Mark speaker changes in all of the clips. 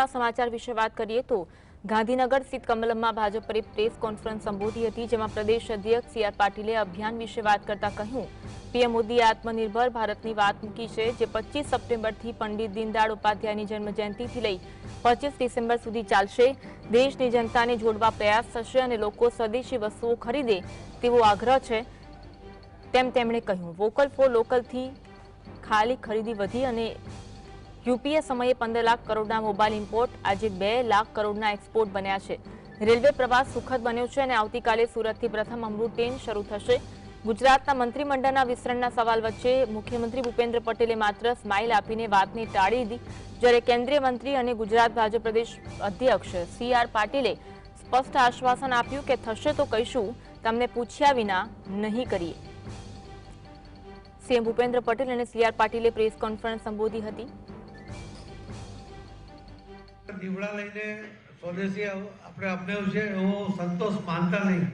Speaker 1: સમાચાર વિશે વાત કરીએ તો ગાંધીનગર સ્થિત કમલમમાં ભાજપે પ્રેસ કોન્ફરન્સ સંબોધી હતી, જેમાં પ્રદેશ અધ્યક્ષ સી.આર. પાટીલે અભિયાન વિશે વાત કરતા કહ્યું, પીએમ મોદીએ આત્મનિર્ભર ભારતની વાત મૂકી છે, જે 25 સપ્ટેમ્બરથી પંડિત દીનદયાળ ઉપાધ્યાયની જન્મજયંતિથી લઈ 25 ડિસેમ્બર સુધી ચાલશે. દેશની જનતાને જોડવા પ્રયાસ થશે અને લોકો સ્વદેશી વસ્તુઓ ખરીદે તેવો આગ્રહ છે તેમ તેમણે કહ્યું. વોકલ ફોર લોકલથી ખાલી ખરીદી વધી અને યુપીએ સમયે 15 લાખ કરોડના મોબાઈલ ઇમ્પોર્ટ આજે 2 લાખ કરોડના એક્સપોર્ટ બન્યા છે. રેલવે પ્રવાસ સુખદ બન્યો છે અને આવતીકાલે સુરતથી પ્રથમ અમૃત ટ્રેન શરૂ થશે. ગુજરાતના મંત્રીમંડળના વિસ્તરણના સવાલ વચ્ચે મુખ્યમંત્રી ભૂપેન્દ્ર પટેલે માત્ર સ્માઇલ આપીને વાતને ટાળી દીધી, જ્યારે કેન્દ્રીય મંત્રી અને ગુજરાત ભાજપ પ્રદેશ અધ્યક્ષ સી.આર. પાટીલે સ્પષ્ટ આશ્વાસન આપ્યું કે થશે તો કહીશું, તમને પૂછ્યા વિના નહીં કરીએ. સીએમ ભૂપેન્દ્ર પટેલ અને સી.આર. પાટીલે પ્રેસ કોન્ફરન્સ સંબોધી હતી.
Speaker 2: દીવડા લઈને સ્વદેશી આપણે અપનાવ્યું છે એવો સંતોષ માનતા નહીં,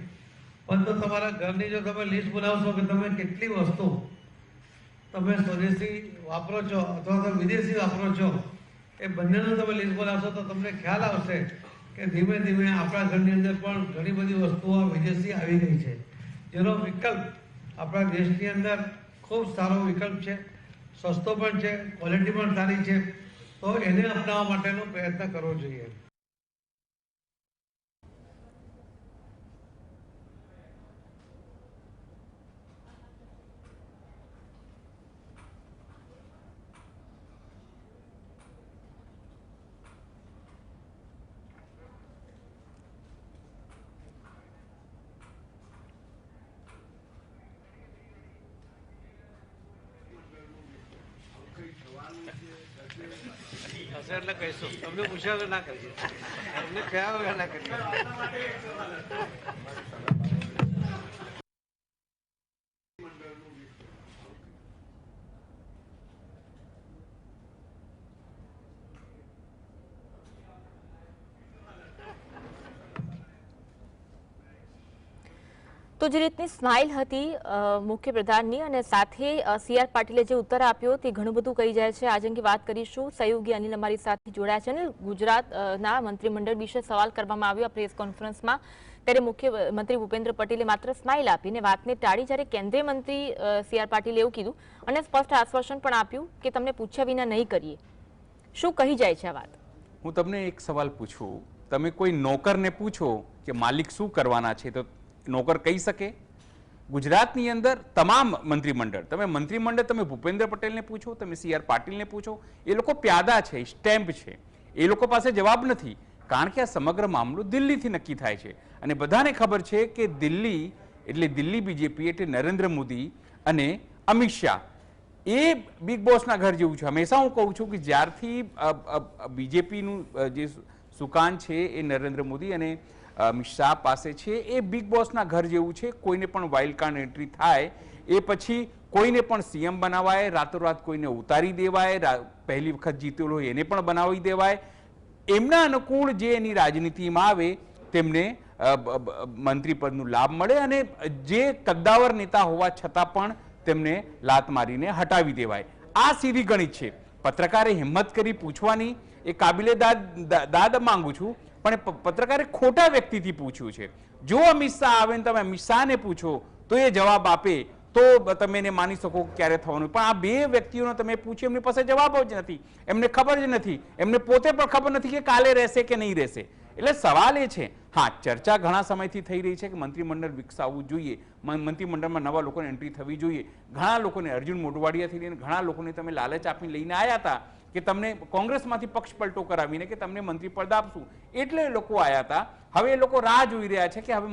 Speaker 2: પરંતુ તમારા ઘરની જો તમે લિસ્ટ બનાવશો કે તમે કેટલી વસ્તુ તમે સ્વદેશી વાપરો છો અથવા તો વિદેશી વાપરો છો, એ બંનેનું તમે લિસ્ટ બનાવશો તો તમને ખ્યાલ આવશે કે ધીમે ધીમે આપણા ઘરની અંદર પણ ઘણી બધી વસ્તુઓ વિદેશી આવી ગઈ છે, જેનો વિકલ્પ આપણા દેશની અંદર ખૂબ સારો વિકલ્પ છે, સસ્તો પણ છે, ક્વોલિટી પણ સારી છે, તો એને અપનાવવા માટેનો પ્રયત્ન કરવો જોઈએ. એટલે કહીશું તમને પૂછ્યા વગર ના કરીએ, તમને કયા વગર ના કરીએ.
Speaker 1: તો જે રીતની સ્માઇલ હતી મુખ્યપ્રધાનની અને સાથે સી.આર. પાટીલે જે ઉત્તર આપ્યો તે ઘણું બધું કહી જાય છે. આજે અંગે વાત કરીશું. સહયોગી અનિલ અમારી સાથે જોડાયા છે. અને ગુજરાતના મંત્રીમંડળ વિશે સવાલ કરવામાં આવ્યો આ પ્રેસ કોન્ફરન્સમાં, ત્યારે મુખ્યમંત્રી ભૂપેન્દ્ર પટેલે માત્ર સ્માઇલ આપીને વાતને ટાળી, જ્યારે કેન્દ્રીય મંત્રી સી.આર. પાટીલે એવું કીધું અને સ્પષ્ટ આશ્વાસન પણ આપ્યું કે તમને પૂછ્યા વિના નહીં કરીએ. શું કહી જાય છે આ વાત?
Speaker 3: હું તમને એક સવાલ પૂછું, તમે કોઈ નોકરને પૂછો કે માલિક શું કરવાના છે તો નોકર કહી શકે? ગુજરાતની અંદર તમામ મંત્રીમંડળ, તમે ભૂપેન્દ્ર પટેલને પૂછો, તમે સી.આર. પાટીલને પૂછો, એ લોકો પ્યાદા છે, સ્ટેમ્પ છે, એ લોકો પાસે જવાબ નથી, કારણ કે આ સમગ્ર મામલો દિલ્હીથી નક્કી થાય છે. અને બધાને ખબર છે કે દિલ્હી એટલે દિલ્હી બીજેપી એટલે નરેન્દ્ર મોદી અને અમિત શાહ એ બિગ બોસના ઘર જેવું છે. હંમેશા હું કહું છું કે જ્યારથી બીજેપીનું જે સુકાન છે એ નરેન્દ્ર મોદી અને અમિત શાહ પાસે છે, એ બિગ બોસના ઘર જેવું છે. કોઈને પણ વાઇલ્ડ કાર્ડ એન્ટ્રી થાય એ પછી કોઈને પણ સીએમ બનાવાય, રાતોરાત કોઈને ઉતારી દેવાય, પહેલી વખત જીતેલો હોય એને પણ બનાવી દેવાય, એમના અનુકૂળ જે એની રાજનીતિમાં આવે તેમને મંત્રી પદનું લાભ મળે અને જે કદ્દાવર નેતા હોવા છતાં પણ તેમને લાત મારીને હટાવી દેવાય. આ સીધી ગણિત છે. પત્રકારે હિંમત કરી પૂછવાની એ કાબિલે દાદ માંગુ છું, પણ પત્રકારે ખોટા વ્યક્તિથી પૂછ્યું છે. જો અમિત શાહ આવે ને તમે અમિત શાહને પૂછો તો એ જવાબ આપે તો તમે એને માની શકો ક્યારે થવાનું, પણ આ બે વ્યક્તિઓને તમે પૂછ્યું એમની પાસે જવાબ જ નથી, એમને ખબર જ નથી, એમને પોતે પણ ખબર નથી કે કાલે રહેશે કે નહીં રહેશે. એટલે સવાલ એ છે, હા ચર્ચા ઘણા સમયથી થઈ રહી છે કે મંત્રીમંડળ વિકસાવવું જોઈએ, મંત્રીમંડળમાં નવા લોકોને એન્ટ્રી થવી જોઈએ. ઘણા લોકોને અર્જુન મોઢવાડિયાથી લઈને ઘણા લોકોને તમે લાલચ આપીને લઈને આવ્યા હતા કે તમને કોંગ્રેસમાંથી પક્ષ પલટો કરાવીને કે તમને મંત્રી પદ આપશું, એટલે લોકો આવ્યા હતા. હવે એ લોકો રાહ જોઈ રહ્યા છે કે હવે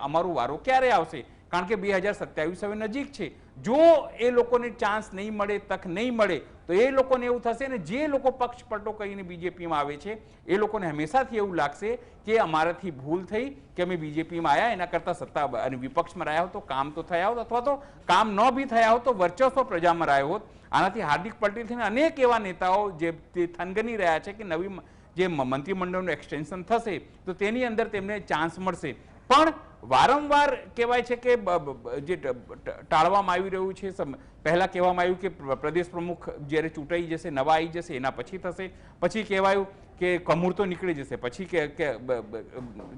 Speaker 3: અમારો વારો ક્યારે આવશે, કારણ કે 2027 હવે નજીક છે. જો એ લોકોને ચાન્સ નહીં મળે, તક નહીં મળે, તો એ લોકોને એવું થશે ને જે લોકો પક્ષ પલટો કરીને બીજેપીમાં આવે છે એ લોકોને હંમેશાથી એવું લાગશે કે અમારાથી ભૂલ થઈ કે અમે બીજેપીમાં આવ્યા, એના કરતાં સત્તા અને વિપક્ષમાં રહ્યા હોત તો કામ તો થયા હોત, અથવા તો કામ ન બી થયા હોત તો વર્ચસ્વ પ્રજામાં રહ્યો હોત. આનાથી હાર્દિક પટેલથી અનેક એવા નેતાઓ જે થનગની રહ્યા છે કે નવી જે મંત્રીમંડળનું એક્સટેન્શન થશે તો તેની અંદર તેમને ચાન્સ મળશે. પણ વારંવાર કહેવાય છે કે જે ટાળવામાં આવી રહ્યું છે, પહેલા કહેવામાં આવ્યું કે પ્રદેશ પ્રમુખ જ્યારે ચૂંટાઈ જશે, નવા આવી જશે એના પછી થશે, પછી કહેવાયું કે કમૂર તો નીકળી જશે, પછી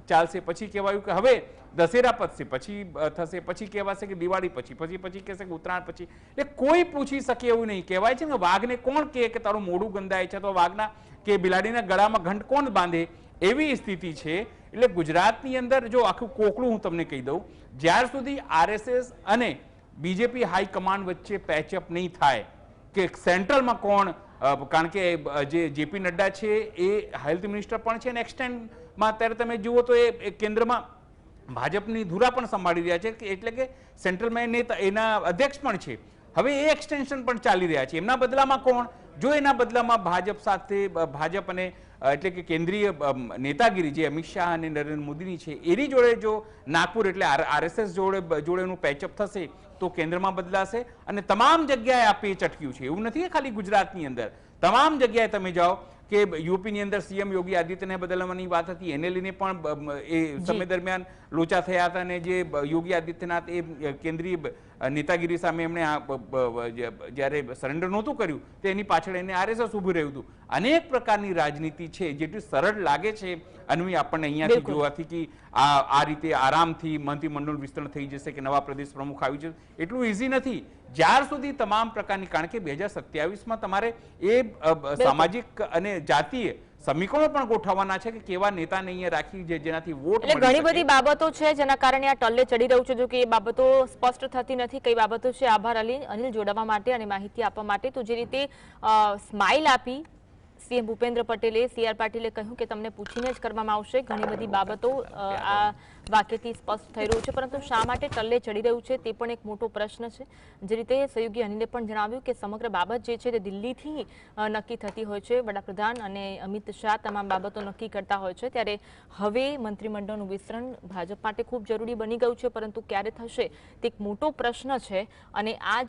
Speaker 3: ચાલશે, પછી કહેવાયું કે હવે દશેરા પતશે, પછી થશે, પછી કહેવાશે કે દિવાળી પછી, પછી કહેશે કે ઉત્તરાયણ પછી. એટલે કોઈ પૂછી શકે એવું નહીં. કહેવાય છે ને વાઘને કોણ કહે કે તારું મોઢું ગંધાય છે, તો વાઘના કે બિલાડીના ગળામાં ઘંટ કોણ બાંધે, એવી સ્થિતિ છે. એટલે ગુજરાતની અંદર જો આખું કોકડું હું તમને કહી દઉં, જ્યાર સુધી RSS અને બીજેપી હાઈકમાન્ડ વચ્ચે પેચઅપ નહીં થાય કે સેન્ટ્રલમાં કોણ, કારણ કે જે JP નડ્ડા છે એ હેલ્થ મિનિસ્ટર પણ છે, અને એક્સટેન્ડમાં અત્યારે તમે જુઓ તો એ કેન્દ્રમાં ભાજપની ધુરા પણ સંભાળી રહ્યા છે, એટલે કે સેન્ટ્રલમાં એના અધ્યક્ષ પણ છે. હવે એ એક્સટેન્શન પણ ચાલી રહ્યા છે. એમના બદલામાં કોણ? જો એના બદલામાં ભાજપ સાથે ભાજપ અને એટલે કે કેન્દ્રીય નેતાગીરી જે અમિત શાહ અને નરેન્દ્ર મોદીની છે એની જોડે જો નાગપુર એટલે RSS જોડેનું પેચઅપ થશે તો કેન્દ્રમાં બદલાશે. અને તમામ જગ્યાએ આ પેચ અટક્યું છે. એવું નથી કે ખાલી ગુજરાતની અંદર, તમામ જગ્યાએ તમે જાઓ કે યુપીની અંદર CM યોગી આદિત્યનાથ બદલવાની વાત હતી, એને લઈને પણ એ સમય દરમિયાન લોચા થયા હતા, અને જે યોગી આદિત્યનાથ એ કેન્દ્રીય નેતાગીરી સામે એમણે જ્યારે સરેન્ડર નહોતું કર્યું તો એની પાછળ એને RSS ઊભું રહ્યું હતું. અનેક પ્રકારની રાજનીતિ છે. જેટલી સરળ લાગે છે અન્વી આપણને અહીંયાથી જોવાથી કે આ રીતે આરામથી મંત્રીમંડળ વિસ્તરણ થઈ જશે કે નવા પ્રદેશ પ્રમુખ આવી જશે, એટલું ઇઝી નથી. જ્યાર સુધી તમામ પ્રકારની, કારણ કે 2027માં તમારે એ સામાજિક અને જાતીય સમીકરણો પણ ગોઠવવાના છે કે કેવા નેતાને અહીંયા રાખી જેનાથી વોટ
Speaker 1: એટલે ઘણી બધી બાબતો છે જેના કારણે આ ટલ્લે ચડી રહ્યું છે. જો કે એ બાબતો સ્પષ્ટ થતી નથી કઈ બાબતો છે. આભાર અનિલ જોડાવા માટે અને માહિતી આપવા માટે. તો જે રીતે સ્માઇલ આપી CM ભૂપેન્દ્ર પટેલે, CR પાટીલે કહ્યું કે તમને પૂછીને જ કરવામાં આવશે, ઘણી બધી બાબતો આ વાક્યથી સ્પષ્ટ થઈ રહ્યું છે. પરંતુ શા માટે ટલ્લે ચડી રહ્યું છે તે પણ એક મોટો પ્રશ્ન છે. જે રીતે સહયોગી અનિલે પણ જણાવ્યું કે સમગ્ર બાબત જે છે તે દિલ્હીથી નક્કી થતી હોય છે. વડાપ્રધાન અને અમિત શાહ તમામ બાબતો નક્કી કરતા હોય છે. ત્યારે હવે મંત્રીમંડળનું વિસ્તરણ ભાજપ માટે ખૂબ જરૂરી બની ગયું છે, પરંતુ ક્યારે થશે તે એક મોટો પ્રશ્ન છે. અને આ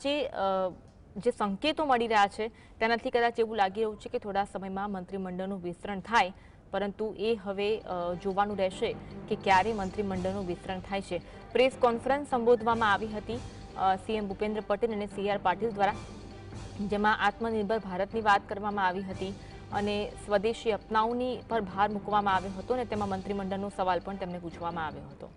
Speaker 1: જે સંકેતો મળી રહ્યા છે તેનાથી કદાચ એવું લાગી રહ્યું છે કે થોડા સમયમાં મંત્રીમંડળનું વિસ્તરણ થાય, પરંતુ એ હવે જોવાનું રહેશે કે ક્યારે મંત્રીમંડળનું વિસ્તરણ થાય છે. પ્રેસ કોન્ફરન્સ સંબોધવામાં આવી હતી CM ભૂપેન્દ્ર પટેલ અને CR પાટીલ દ્વારા, જેમાં આત્મનિર્ભર ભારતની વાત કરવામાં આવી હતી અને સ્વદેશી અપનાવની પર ભાર મૂકવામાં આવ્યો હતો, અને તેમાં મંત્રીમંડળનો સવાલ પણ તેમને પૂછવામાં આવ્યો હતો.